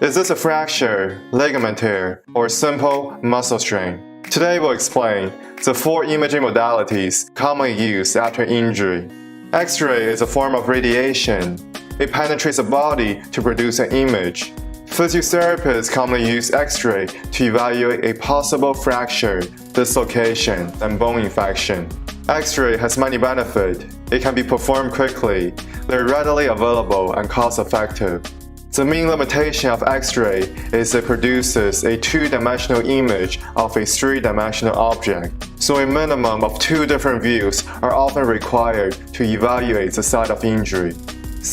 Is this a fracture, ligament tear, or simple muscle strain? Today we'll explain the 4 imaging modalities commonly used after injury. X-ray is a form of radiation. It penetrates the body to produce an image. Physiotherapists commonly use X-ray to evaluate a possible fracture, dislocation, and bone infection. X-ray has many benefits. It can be performed quickly, they're readily available and cost-effective. The main limitation of X-ray is it produces a 2-dimensional image of a 3-dimensional object, so a minimum of 2 different views are often required to evaluate the site of injury.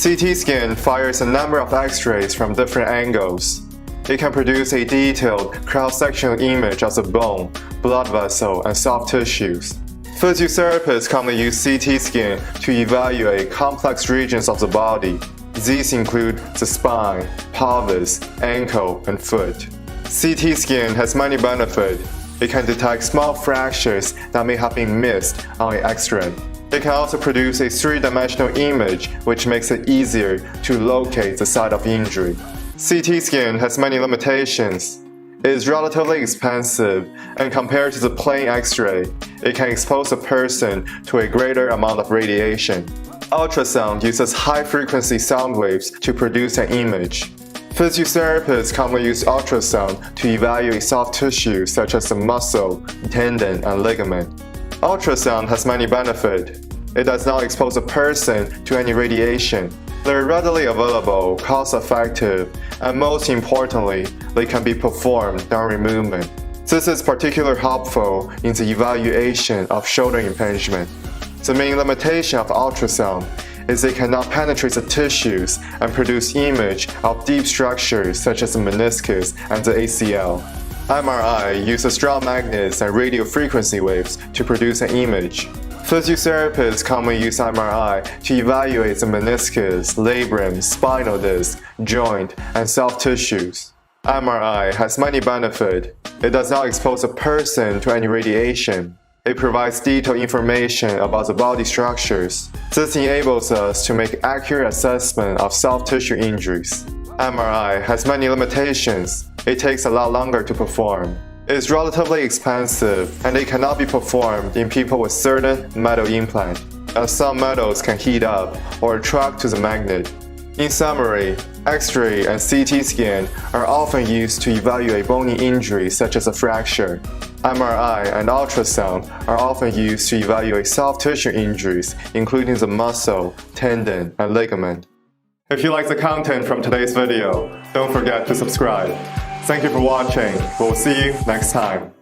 CT scan fires a number of X-rays from different angles. It can produce a detailed cross-sectional image of the bone, blood vessel, and soft tissues. Physiotherapists commonly use CT scan to evaluate complex regions of the body. These include the spine, pelvis, ankle, and foot. CT scan has many benefits. It can detect small fractures that may have been missed on an X-ray. It can also produce a 3-dimensional image, which makes it easier to locate the site of injury. CT scan has many limitations. It is relatively expensive, and compared to the plain X-ray, it can expose a person to a greater amount of radiation. Ultrasound uses high-frequency sound waves to produce an image. Physiotherapists commonly use ultrasound to evaluate soft tissue such as the muscle, tendon, and ligament. Ultrasound has many benefits. It does not expose a person to any radiation. They're readily available, cost-effective, and most importantly, they can be performed during movement. This is particularly helpful in the evaluation of shoulder impingement. The main limitation of ultrasound is it cannot penetrate the tissues and produce image of deep structures such as the meniscus and the ACL. MRI uses strong magnets and radio frequency waves to produce an image. Physiotherapists commonly use MRI to evaluate the meniscus, labrum, spinal disc, joint, and soft tissues. MRI has many benefits. It does not expose a person to any radiation. It provides detailed information about the body structures. This enables us to make accurate assessment of soft tissue injuries. MRI has many limitations. It takes a lot longer to perform. It is relatively expensive, and it cannot be performed in people with certain metal implants, as some metals can heat up or attract to the magnet. In summary, X-ray and CT scan are often used to evaluate bony injuries such as a fracture. MRI and ultrasound are often used to evaluate soft tissue injuries, including the muscle, tendon, and ligament. If you like the content from today's video, don't forget to subscribe. Thank you for watching. We'll see you next time.